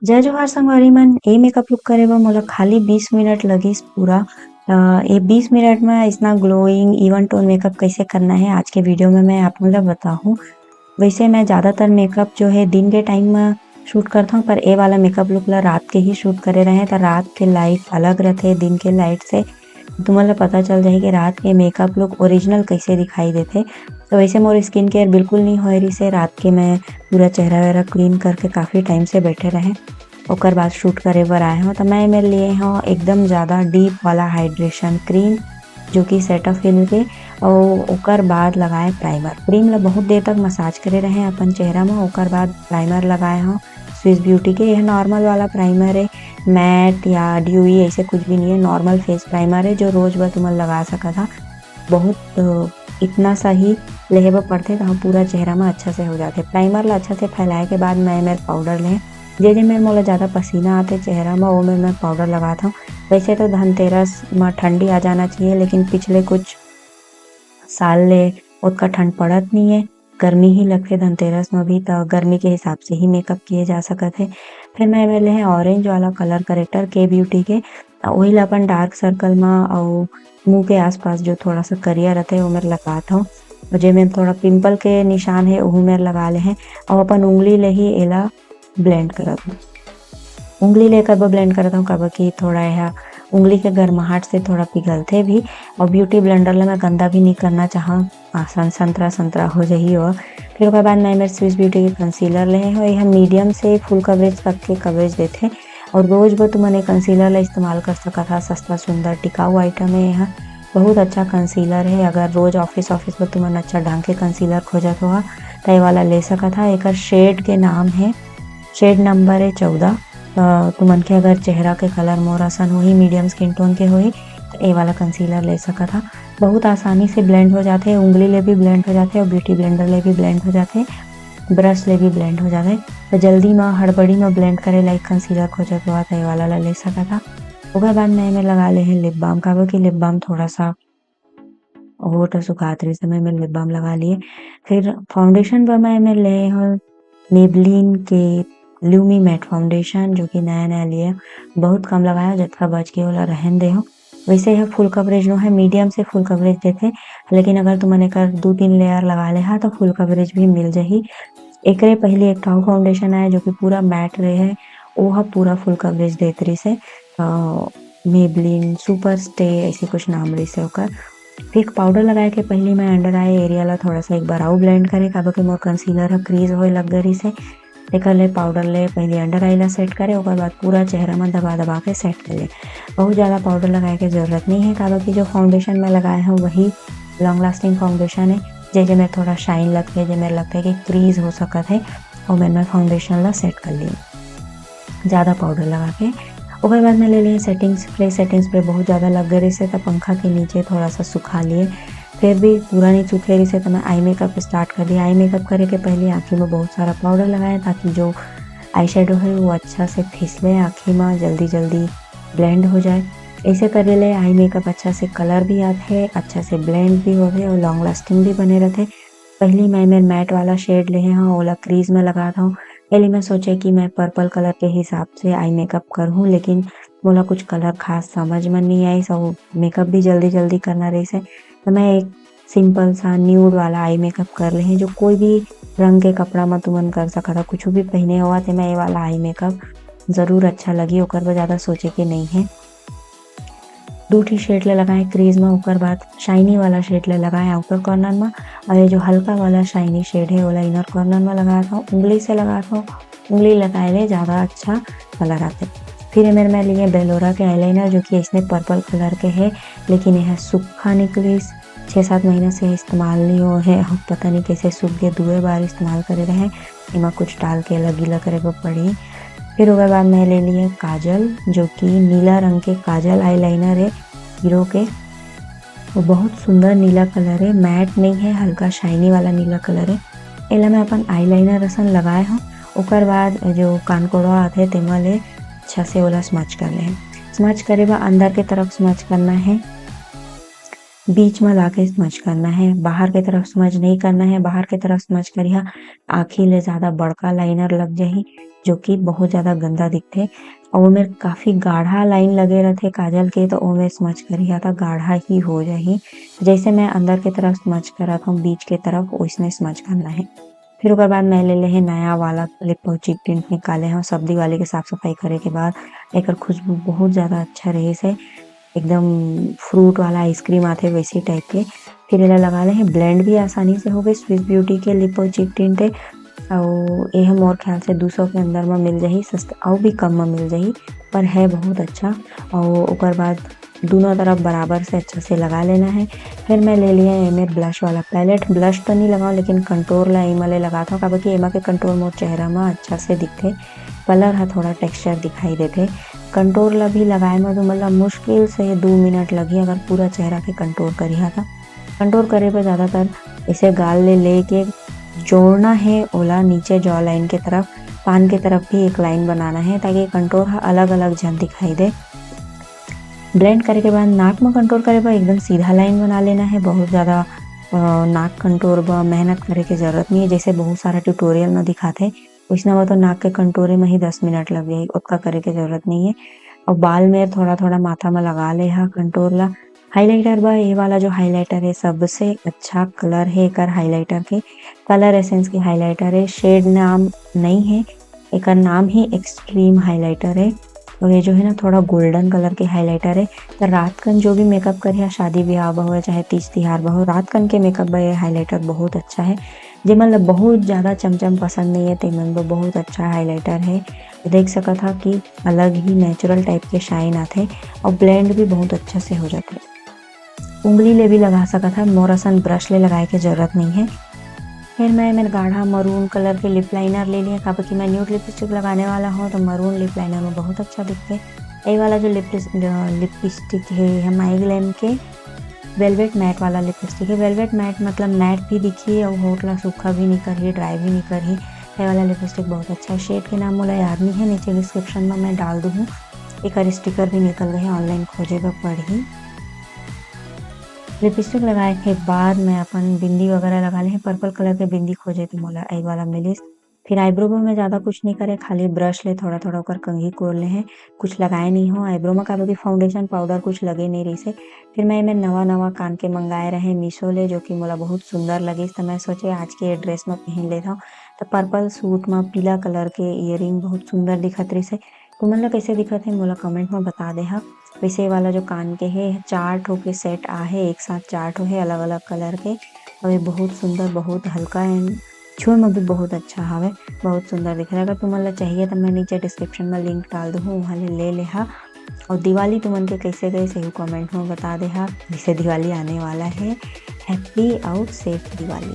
जय जोहार संगवारी मन, ए मेकअप लुक करे बर मोला खाली 20 मिनट लगिस पूरा। ये 20 मिनट में इतना ग्लोइंग इवन टोन मेकअप कैसे करना है आज के वीडियो में मैं आप लोग बताऊँ। वैसे मैं ज़्यादातर मेकअप जो है दिन के टाइम में शूट करता हूँ, पर ए वाला मेकअप लुक ला रात के ही शूट करे रहे तो रात के लाइट अलग रहते दिन के लाइट से। तुम्हारा पता चल जाए कि रात के मेकअप लुक ओरिजिनल कैसे दिखाई देते। तो वैसे मोर स्किन केयर बिल्कुल नहीं हो रही से रात के मैं पूरा चेहरा वेहरा क्लीन करके काफ़ी टाइम से बैठे रहे। ओकर बाद शूट करे बर आए हूँ तो मैं मेरे लिए हूँ एकदम ज़्यादा डीप वाला हाइड्रेशन क्रीम जो कि सेटाफिल के। और ओकर बाद लगाए प्राइमर। क्रीम ला बहुत देर तक मसाज करे रहे अपन चेहरा में। ओकर बाद प्राइमर लगाए हूँ स्विस ब्यूटी के। यह नॉर्मल वाला प्राइमर है, मैट या ड्यूई ऐसे कुछ भी नहीं है, नॉर्मल फेस प्राइमर है जो रोज बर तुम लगा सका था। बहुत इतना सा ही लेहे पड़ते तो पूरा चेहरा में अच्छा से हो जाते। प्राइमर ला अच्छा से फैलाए के बाद मैं मेरे पाउडर लें जे मेरे मोला ज़्यादा पसीना आते चेहरा में वो मैं पाउडर लगाता हूँ। वैसे तो धनतेरस में ठंडी आ जाना चाहिए, लेकिन पिछले कुछ साल ले उतना ठंड पड़त नहीं है, गर्मी ही लगते धनतेरस में भी, तो गर्मी के हिसाब से ही मेकअप किए जा सकते हैं। फिर मैं मेले हैं ऑरेंज वाला कलर करेक्टर के ब्यूटी के। वही ला अपन डार्क सर्कल में और मुंह के आसपास जो थोड़ा सा करिया रहता है वो मेरे लगाता हूँ। और जो मैं थोड़ा पिंपल के निशान है वो मेरे लगा ले हैं। और अपन उंगली ले ही एला ब्लेंड करत हूँ। उंगली लेकर ब्लेंड करता हूँ कब कि थोड़ा यह उंगली के गर्माहट से थोड़ा पिघलते भी। और ब्यूटी ब्लेंडर ले मैं गंदा भी नहीं करना चाहा, आसान संतरा संतरा हो जाही। और फिर उसके बाद मैं मेरे स्विस ब्यूटी के कंसीलर ले हैं। यह मीडियम से फुल कवरेज तक के कवरेज देते। और रोज बर तुमने कंसीलर ला इस्तेमाल कर सकता था। सस्ता सुंदर टिकाऊ आइटम है यह, बहुत अच्छा कंसीलर है। अगर रोज ऑफिस पर तुमने अच्छा ढंग के कंसीलर खोजत हो तो ये वाला ले सका था। एक शेड के नाम है, शेड नंबर है 14। तुमन के अगर चेहरा के कलर मोर असन हो ही मीडियम स्किन टोन के हो तो ये वाला कंसीलर ले सका था। बहुत आसानी से ब्लेंड हो जाते हैं, उंगली ले भी ब्लेंड हो जाते हैं और ब्यूटी ब्लेंडर ले भी ब्लेंड हो जाते हैं, ब्रश ले भी ब्लेंड हो जाते हैं। तो जल्दी में हड़बड़ी में ब्लेंड करे लाइक कंसीलर खोजत हुआ तो ये वाला ला ले सका था। उसके बाद मैं लगा ले हैं लिप बाम। काबर कि लिप बाम थोड़ा सा होठ सुखात रही समय में लिप बाम लगा लिए। फिर फाउंडेशन पर मैं ले हूँ मेबलिन के ल्यूमी मैट फाउंडेशन जो कि नया नया लिया, बहुत कम लगाया, जितना बच के वाला रहन दे हो। वैसे यह फुल कवरेज नो है, मीडियम से फुल कवरेज देते, लेकिन अगर तुमने कर 2-3 लेयर लगा ले हा तो फुल कवरेज भी मिल जाही। एक पहले एक टाउ फाउंडेशन आया जो कि पूरा मैट रहे है, वो पूरा फुल कवरेज देत रही से। मेबलिन सुपर स्टे ऐसी कुछ नाम रही से ओकर। फिर पाउडर लगाए के पहले मैं अंडर आई एरिया ला थोड़ा सा एक बार आउ ब्लेंड करे, काबर कि मोर कंसीलर है क्रीज होए लग गई से। एकर ले पाउडर ले पहले अंडर आई ला सेट करे, ओकर बाद पूरा चेहरा में दबा दबा के सेट कर ले। बहुत ज़्यादा पाउडर लगाए के जरूरत नहीं है, काबर कि जो फाउंडेशन में लगाए हैं वही लॉन्ग लास्टिंग फाउंडेशन है। जैसे मेरे थोड़ा शाइन लगते है, जो मेरे लगता है कि क्रीज हो सकता है, और मैं फाउंडेशन ला सेट कर ली ज़्यादा पाउडर लगा के। उसके बाद मैं ले लिए सेटिंग स्प्रे। सेटिंग स्प्रे बहुत ज़्यादा लग गई से तो पंखा के नीचे थोड़ा सा सुखा लिए, फिर भी पूरा नहीं सूखे रही से तो मैं आई मेकअप स्टार्ट कर दिया। आई मेकअप करे के पहले आँखी में बहुत सारा पाउडर लगाया ताकि जो आई शेडो है वो अच्छा से फिसले आँखी में, जल्दी जल्दी ब्लेंड हो जाए। ऐसे करे ले आई मेकअप अच्छा से कलर भी आते है, अच्छा से ब्लेंड भी हो गए और लॉन्ग लास्टिंग भी बने रहते। पहली मैं मेरे मैट वाला शेड ले हैं ओला क्रीज में लगाता हूँ। पहले मैं सोचे कि मैं पर्पल कलर के हिसाब से आई मेकअप करूँ, लेकिन बोला कुछ कलर खास समझ में नहीं आई, सब मेकअप भी जल्दी जल्दी करना रही से। तो मैं एक सिंपल सा न्यूड वाला आई मेकअप कर ले हैं जो कोई भी रंग के कपड़ा में तुमन कर सका था, कुछ भी पहने हुआ तो मैं ये वाला आई मेकअप ज़रूर अच्छा लगी। ओकर पर ज़्यादा सोचे कि नहीं है। 2 शेड ले लगाए क्रीज में, ओकर बाद शाइनी वाला शेड ले लगाए आउटर कॉर्नर में, और ये जो हल्का वाला शाइनी शेड है वो इनर कॉर्नर में लगाता हूँ। उंगली से लगाता हूँ, उंगली लगाए ले ज़्यादा अच्छा कलर आते। फिर मेरे में लिए बेलोरा के आईलाइनर जो कि इसमें पर्पल कलर के है, लेकिन यह सूखा निकली 6-7 महीने से इस्तेमाल नहीं हो है, पता नहीं कैसे सूख गए, 2 बार इस्तेमाल करे रहे, इमा कुछ डाल के अलग गीला करे को पड़ी। फिर उसके बाद मैं ले लिए काजल जो कि नीला रंग के काजल आईलाइनर है हीरो के। वो बहुत सुंदर नीला कलर है, मैट नहीं है, हल्का शाइनी वाला नीला कलर है। एला मैं अपन आईलाइनर असन लगाए हूँ। ओकर बाद जो कानकोड़वा आते हैं तेमा ले अच्छा से ओला स्मच कर ले। स्मच करे बा अंदर के तरफ स्मच करना है, बीच में लाके स्मच करना है, बाहर के तरफ स्मच नहीं करना है। बाहर के तरफ स्मच करिया आँखी ले ज़्यादा बड़का लाइनर लग जाही, जो कि बहुत ज़्यादा गंदा दिखथे और ओमे काफ़ी गाढ़ा लाइन लगे रथे काजल के, तो ओमे स्मच करिहा त गाढ़ा ही हो जाही। जैसे मैं अंदर के तरफ स्मच करत हूँ बीच के तरफ वैसने स्मच करना है। फिर ओकर बाद मैं ले लेहे नया वाला लिप पहुँचिक टिंट निकाले हव। सब दिवाली के साफ सफाई करे के बाद एकर खुशबू बहुत ज़्यादा अच्छा रहिस हे, एकदम फ्रूट वाला आइसक्रीम आथे वैसे टाइप के। फिर एला लगा ले हे, ब्लेंड भी आसानी से हो गए। स्विस ब्यूटी के लिप पहुँचिक टिंट हे अउ एह मोर ख्याल से 200 के अंदर में मिल जाही, सस्ता अउ भी कम में मिल जाही, पर है बहुत अच्छा। और ओकर बाद दोनों तरफ बराबर से अच्छा से लगा लेना है। फिर मैं ले लिया एमे ब्लश वाला पैलेट। ब्लश तो नहीं लगाऊँ लेकिन कंटूर ला एमा ले लगात हव, काबर की एमा के कंटूर मोर चेहरा में अच्छा से दिखथे। कलर ह थोड़ा टेक्सचर दिखाई देथे। कंटूर ला भी लगाए में तो मतलब मुश्किल से 2 मिनट लगही अगर पूरा चेहरा के कंटूर करिहा त। कंटूर करे बर ज़्यादातर ऐसे गाल ले लेके जोड़ना है ओला नीचे जॉ लाइन के तरफ, कान के तरफ भी एक लाइन बनाना है ताकि कंटूर ह अलग अलग झन दिखाई दे। ब्लेंड करे के बाद नाक में कंटूर करे बर एकदम सीधा लाइन बना लेना है। बहुत ज़्यादा नाक कंटूर बर मेहनत करे के जरूरत नहीं है, जैसे बहुत सारा ट्यूटोरियल में दिखाथे वैसना में तो नाक के कंटूरे में ही 10 मिनट लग जाही, ओतका करे के जरूरत नहीं है। और बाल में थोड़ा थोड़ा माथा में लगा ले हा कंटूर ला। हाइलाइटर बा ये वाला जो हाइलाइटर है सबसे अच्छा कलर है एकर हाइलाइटर के, कलर एसेंस के हाइलाइटर है। शेड नाम नहीं है, एकर नाम ही एक्सट्रीम हाइलाइटर है। और ये जो है ना थोड़ा गोल्डन कलर के हाइलाइटर है। तो रात कन जो भी मेकअप करे शादी ब्याह ब हो चाहे तीज तिहार ब हो, रात कन के मेकअप ब ये हाइलाइटर बहुत अच्छा है। जेमन ल बहुत ज़्यादा चमचम पसंद नहीं है तेमन ब बहुत अच्छा हाइलाइटर है। देख सकत हा कि अलग ही नेचुरल टाइप के शाइन आथे और ब्लेंड भी बहुत अच्छा से हो जाथे। उंगली ले भी लगा सकत हा, मोर असन ब्रश ले लगाए के जरूरत नहीं है। फिर मैं गाढ़ा मरून कलर के लिप लाइनर ले लिया, काबर कि मैं न्यूड लिपस्टिक लगाने वाला हूँ तो मरून लिप लाइनर में बहुत अच्छा दिखते। ये वाला जो लिपस्टिक है माइग्लैम के वेलवेट मैट वाला लिपस्टिक है। वेलवेट मैट मतलब मैट भी दिखी और होठ ला सूखा भी नहीं करही, ड्राई भी नहीं करही। ये वाला लिपस्टिक बहुत अच्छा है। शेड के नाम मोला याद नहीं है, नीचे डिस्क्रिप्शन में मैं डाल दूँ। एक स्टिकर भी निकल गए, ऑनलाइन खोजे बर पड़ही। लिपस्टिक लगाए के बाद मैं अपन बिंदी वगैरह लगा ले। पर्पल कलर के बिंदी खोजे तो मोला आई वाला मिलिस। फिर आईब्रो में मैं ज़्यादा कुछ नहीं करे, खाली ब्रश ले थोड़ा थोड़ा ओकर कंघी कोर ले हैं, कुछ लगाए नहीं हो आईब्रो में, काबर की फाउंडेशन पाउडर कुछ लगे नहीं रही से। फिर मैं नवा कान के मंगाए रहे मीशो ले, जो कि मोला बहुत सुंदर लगिस, तो मैं सोचे आज के ड्रेस में पहन लेता हूँ। तो पर्पल सूट में पीला कलर के इयरिंग बहुत सुंदर दिखत रही से। तो मतलब कैसे दिखत है मोला कमेंट में बता दे हा। वैसे वाला जो कान के है 4 ठो के सेट आहे, एक साथ 4 ठो है अलग अलग कलर के और ये बहुत सुंदर बहुत हल्का एंड छुए में भी बहुत अच्छा हवे, बहुत सुंदर दिख रहा है। अगर तुमन ला चाहिए तो मैं नीचे डिस्क्रिप्शन में लिंक डाल दूँ, वहाँ ले लेहा। और दिवाली तुमन के कैसे गए सही कमेंट में बता दे हा। जैसे दिवाली आने वाला है, हैप्पी और सेफ दिवाली।